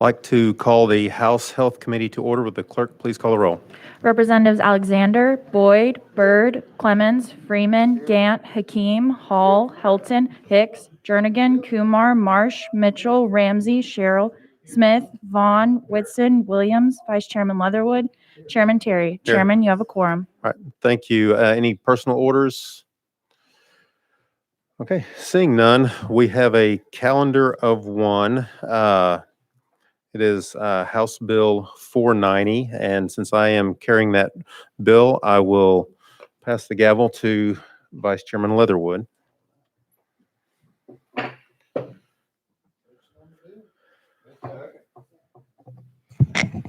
I'd like to call the House Health Committee to order. Would the clerk please call the roll? Representatives Alexander, Boyd, Byrd, Clemens, Freeman, Gant, Hakeem, Hall, Helton, Hicks, Jernigan, Kumar, Marsh, Mitchell, Ramsey, Sherrill, Smith, Vaughn, Whitson, Williams, Vice Chairman Leatherwood, Chairman Terry. Here. Chairman, you have a quorum. All right, thank you. Any personal orders? Okay, seeing none, we have a calendar of one. It is House Bill 490, and since I am carrying that bill, I will pass the gavel to Vice Chairman Leatherwood.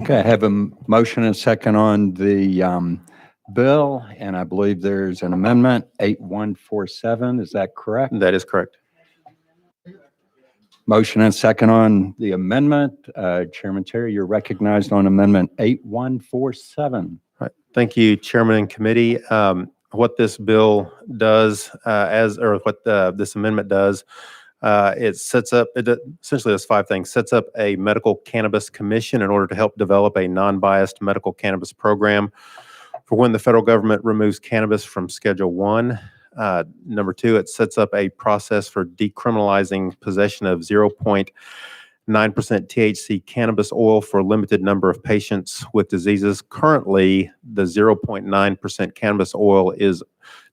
Okay, I have a motion and a second on the bill, and I believe there's an amendment, 8147. Is that correct? That is correct. Motion and second on the amendment. Chairman Terry, you're recognized on amendment 8147. Right. Thank you, Chairman and Committee. What this bill does, this amendment does, it sets up, it essentially does five things. Sets up a medical cannabis commission in order to help develop a non-biased medical cannabis program for when the federal government removes cannabis from Schedule 1. Number two, it sets up a process for decriminalizing possession of 0.9% THC cannabis oil for a limited number of patients with diseases. Currently, the 0.9% cannabis oil is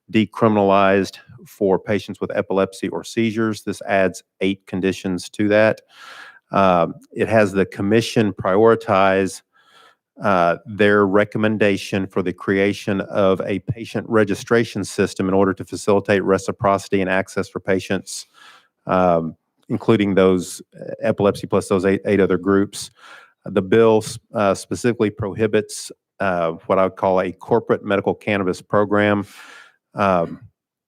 decriminalized for patients with epilepsy or seizures. This adds 8 conditions to that. It has the commission prioritize their recommendation for the creation of a patient registration system in order to facilitate reciprocity and access for patients, including those epilepsy plus those eight other groups. The bill specifically prohibits what I would call a corporate medical cannabis program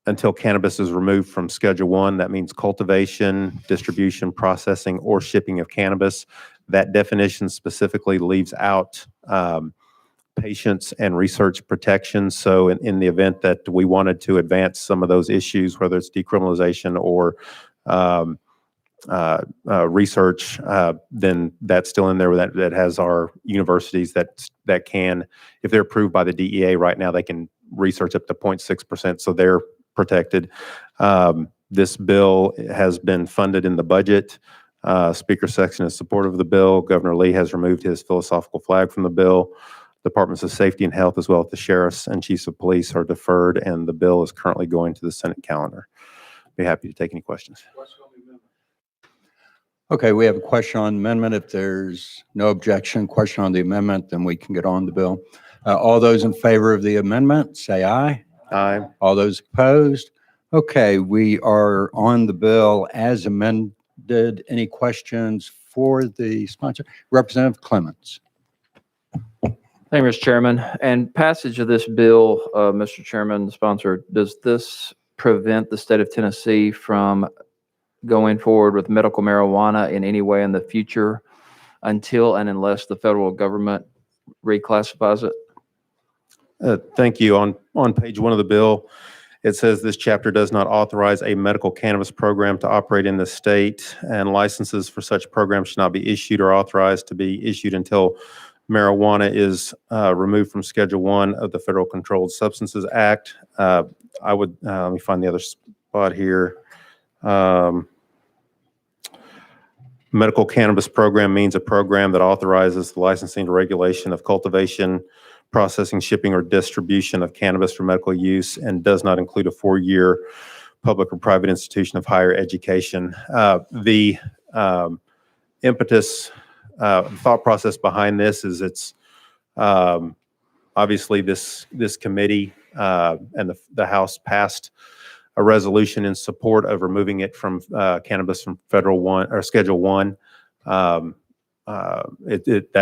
until cannabis is removed from Schedule 1. That means cultivation, distribution, processing, or shipping of cannabis. That definition specifically leaves out patients and research protections. So in the event that we wanted to advance some of those issues, whether it's decriminalization or research, then that's still in there. That has our universities that can, if they're approved by the DEA right now, they can research up to 0.6%, so they're protected. This bill has been funded in the budget. Speaker section is supportive of the bill. Governor Lee has removed his philosophical flag from the bill. Departments of Safety and Health, as well as the sheriffs and chiefs of police, are deferred, and the bill is currently going to the Senate calendar. Be happy to take any questions. Okay, we have a question on the amendment. If there's no objection, question on the amendment, then we can get on the bill. All those in favor of the amendment, say aye. Aye. All those opposed? Okay, we are on the bill as amended. Any questions for the sponsor? Representative Clemens. Thank you, Mr. Chairman. And passage of this bill, Mr. Chairman, the sponsor, does this prevent the state of Tennessee from going forward with medical marijuana in any way in the future until and unless the federal government reclassifies it? Thank you. On page 1 of the bill, it says this chapter does not authorize a medical cannabis program to operate in the state, and licenses for such programs should not be issued or authorized to be issued until marijuana is removed from Schedule 1 of the Federal Controlled Substances Act. Let me find the other spot here. Medical cannabis program means a program that authorizes the licensing or regulation of cultivation, processing, shipping, or distribution of cannabis for medical use, and does not include a 4-year public or private institution of higher education. The impetus, thought process behind this is it's obviously this committee and the House passed a resolution in support of removing it from cannabis from Federal 1 or Schedule 1. That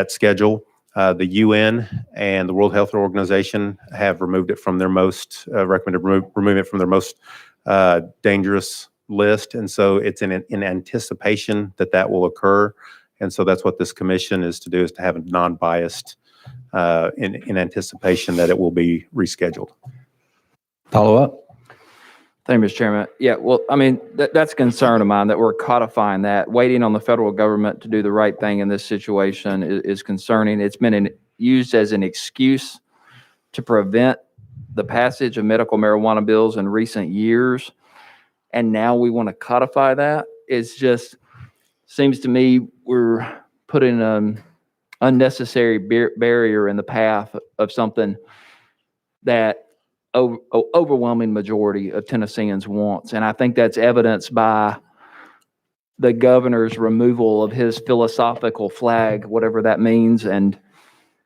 schedule. The UN and the World Health Organization have removed it from their most recommended removing it from their most dangerous list, and so it's in anticipation that will occur, and so that's what this commission is to do, is to have a non-biased in anticipation that it will be rescheduled. Follow up. Thank you, Mr. Chairman. Yeah, well, I mean, that's a concern of mine that we're codifying that. Waiting on the federal government to do the right thing in this situation is concerning. It's been used as an excuse to prevent the passage of medical marijuana bills in recent years. And now we want to codify that. It's just, seems to me we're putting an unnecessary barrier in the path of something that overwhelming majority of Tennesseans wants. And I think that's evidenced by the governor's removal of his philosophical flag, whatever that means, and,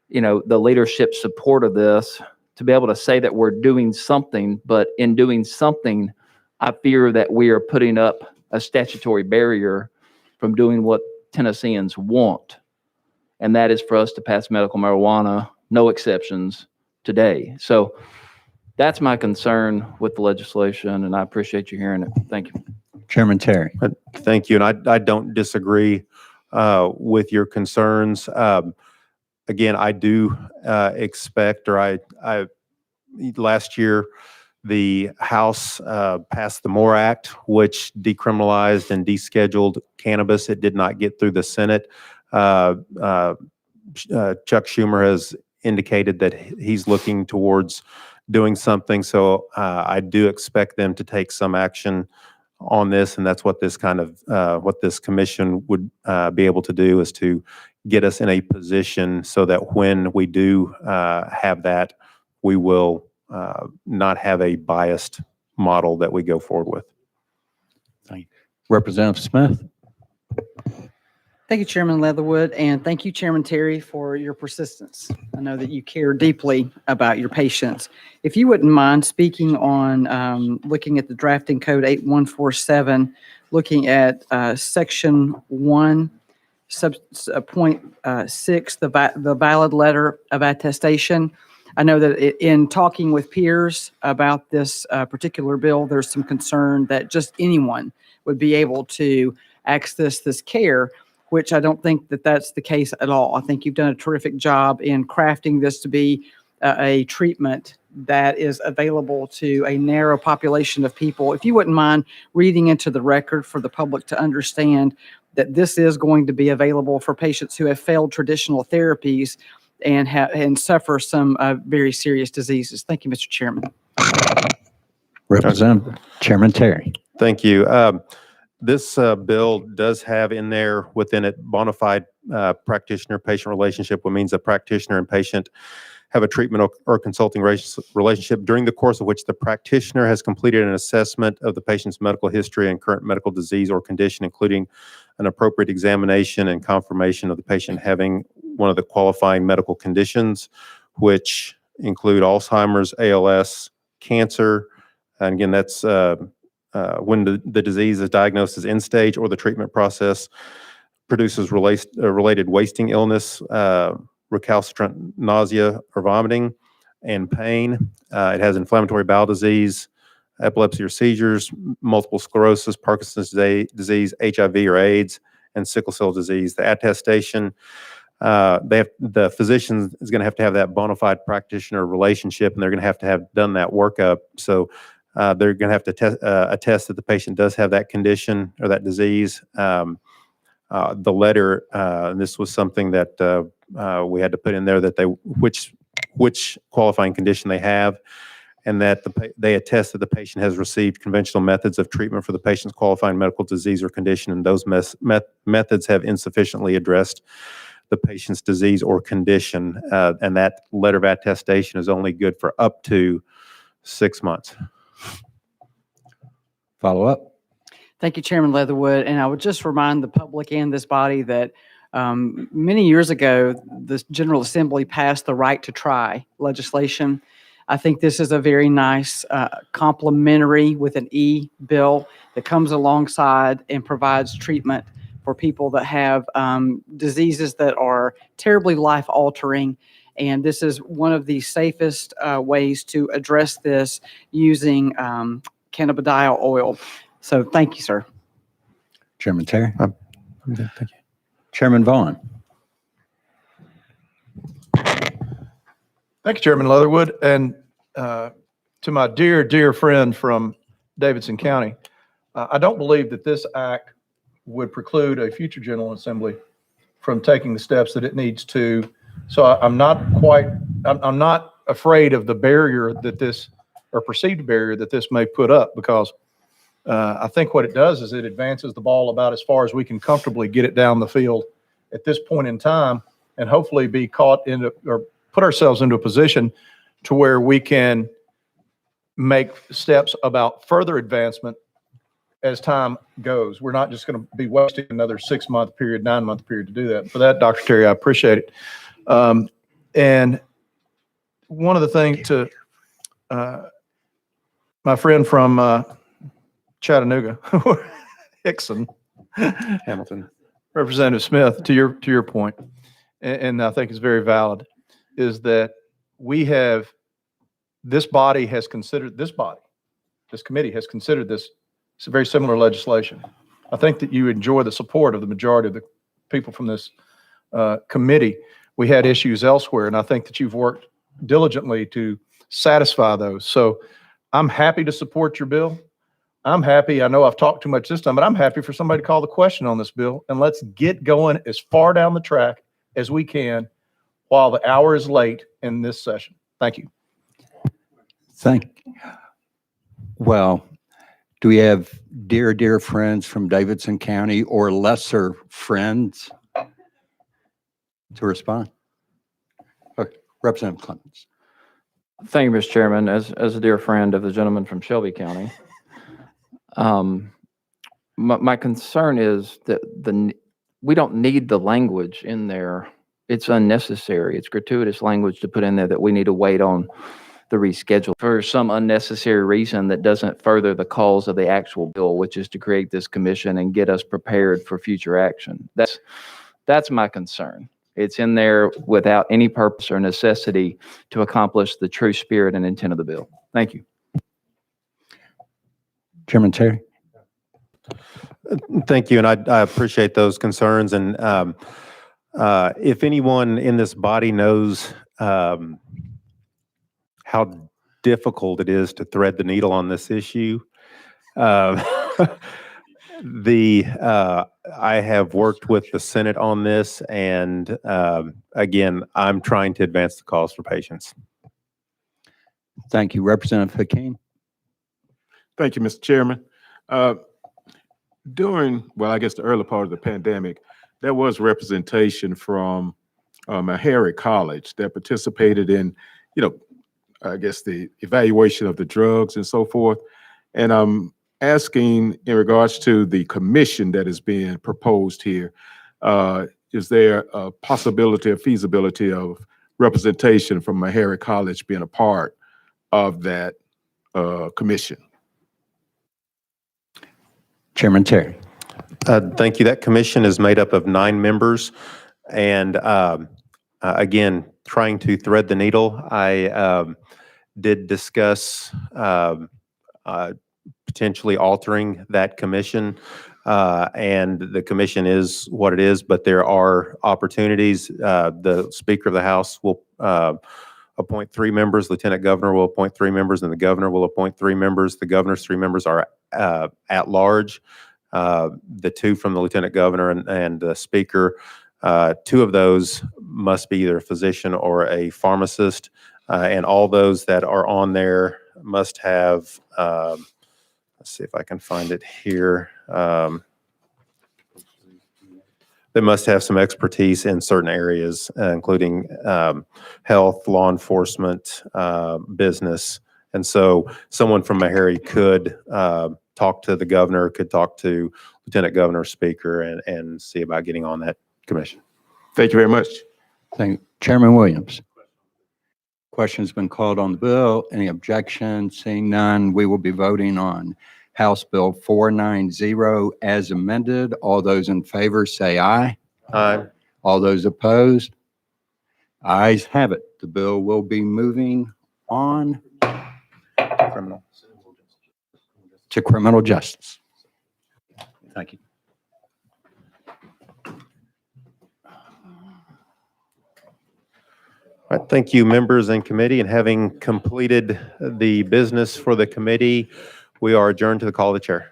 you know, the leadership's support of this, to be able to say that we're doing something, but in doing something, I fear that we are putting up a statutory barrier from doing what Tennesseans want. And that is for us to pass medical marijuana, no exceptions, today. So that's my concern with the legislation, and I appreciate you hearing it. Thank you. Chairman Terry. Thank you. And I don't disagree with your concerns. Again, I do expect, or I last year, the House passed the MORE Act, which decriminalized and descheduled cannabis. It did not get through the Senate. Chuck Schumer has indicated that he's looking towards doing something. So I do expect them to take some action on this, and that's what this kind of what this commission would be able to do, is to get us in a position so that when we do have that, we will not have a biased model that we go forward with. Thank you. Representative Smith. Thank you, Chairman Leatherwood, and thank you, Chairman Terry, for your persistence. I know that you care deeply about your patients. If you wouldn't mind speaking on looking at the drafting code 8147, looking at section 1, point 6, the valid letter of attestation. I know that in talking with peers about this particular bill, there's some concern that just anyone would be able to access this care, which I don't think that that's the case at all. I think you've done a terrific job in crafting this to be a treatment that is available to a narrow population of people. If you wouldn't mind reading into the record for the public to understand that this is going to be available for patients who have failed traditional therapies and suffer some very serious diseases. Thank you, Mr. Chairman. Representative Chairman Terry. Thank you. This bill does have in there within it bona fide practitioner-patient relationship, which means a practitioner and patient have a treatment or consulting relationship during the course of which the practitioner has completed an assessment of the patient's medical history and current medical disease or condition, including an appropriate examination and confirmation of the patient having one of the qualifying medical conditions, which include Alzheimer's, ALS, cancer. And again, that's when the disease is diagnosed as end stage or the treatment process produces related wasting illness, recalcitrant nausea or vomiting, and pain. It has inflammatory bowel disease, epilepsy or seizures, multiple sclerosis, Parkinson's disease, HIV or AIDS, and sickle cell disease. The attestation, the physician is going to have that bona fide practitioner relationship, and they're going to have done that workup. So they're going to have to attest that the patient does have that condition or that disease. The letter, and this was something that we had to put in there, that which qualifying condition they have, and that they attest that the patient has received conventional methods of treatment for the patient's qualifying medical disease or condition, and those methods have insufficiently addressed the patient's disease or condition. And that letter of attestation is only good for up to 6 months. Follow up. Thank you, Chairman Leatherwood. And I would just remind the public and this body that many years ago, the General Assembly passed the Right to Try legislation. I think this is a very nice complementary with an E bill that comes alongside and provides treatment for people that have diseases that are terribly life-altering. And this is one of the safest ways to address this using cannabidiol oil. So thank you, sir. Chairman Terry. I'm good, thank you. Chairman Vaughn. Thank you, Chairman Leatherwood. And to my dear, dear friend from Davidson County. I don't believe that this act would preclude a future General Assembly from taking the steps that it needs to. So I'm not afraid of the barrier that this, or perceived barrier that this may put up, because I think what it does is it advances the ball about as far as we can comfortably get it down the field at this point in time, and hopefully be caught into, or put ourselves into a position to where we can make steps about further advancement as time goes. We're not just going to be wasting another 6-month period, 9-month period to do that. For that, Dr. Terry, I appreciate it. And one of the things to my friend from Chattanooga, Hickson, Hamilton. Representative Smith, to your point, and I think it's very valid, is that we have, this committee has considered this it's a very similar legislation. I think that you enjoy the support of the majority of the people from this committee. We had issues elsewhere, and I think that you've worked diligently to satisfy those. So I'm happy to support your bill. I'm happy. I know I've talked too much this time, but I'm happy for somebody to call the question on this bill, and let's get going as far down the track as we can while the hour is late in this session. Thank you. Well, do we have dear friends from Davidson County or lesser friends to respond? Okay, Representative Clemens. Thank you, Mr. Chairman. As a dear friend of the gentleman from Shelby County, my concern is that we don't need the language in there. It's unnecessary. It's gratuitous language to put in there that we need to wait on the reschedule for some unnecessary reason that doesn't further the cause of the actual bill, which is to create this commission and get us prepared for future action. That's my concern. It's in there without any purpose or necessity to accomplish the true spirit and intent of the bill. Thank you. Chairman Terry. Thank you, and I appreciate those concerns. And if anyone in this body knows how difficult it is to thread the needle on this issue, I have worked with the Senate on this, and again, I'm trying to advance the cause for patients. Thank you. Representative Hakeem. Thank you, Mr. Chairman. During, well, I guess the early part of the pandemic, there was representation from Meharry College that participated in, I guess the evaluation of the drugs and so forth. And I'm asking in regards to the commission that is being proposed here, is there a possibility or feasibility of representation from Meharry College being a part of that commission? Chairman Terry. Thank you. That commission is made up of 9 members, and again, trying to thread the needle. I did discuss potentially altering that commission, and the commission is what it is, but there are opportunities. The Speaker of the House will appoint 3 members, Lieutenant Governor will appoint 3 members, and the Governor will appoint 3 members. The Governor's 3 members are at large. The 2 from the Lieutenant Governor and the Speaker, 2 of those must be either a physician or a pharmacist, and all those that are on there must have, let's see if I can find it here. They must have some expertise in certain areas, including health, law enforcement, business. And so someone from Meharry could talk to the governor, could talk to Lieutenant Governor, Speaker, and see about getting on that commission. Thank you very much. Thank you. Chairman Williams. Question's been called on the bill. Any objection? Seeing none, we will be voting on House Bill 490 as amended. All those in favor say aye. Aye. All those opposed? Ayes have it. The bill will be moving on to criminal justice. Thank you. All right, thank you, members and committee. And having completed the business for the committee, We are adjourned to the call of the chair.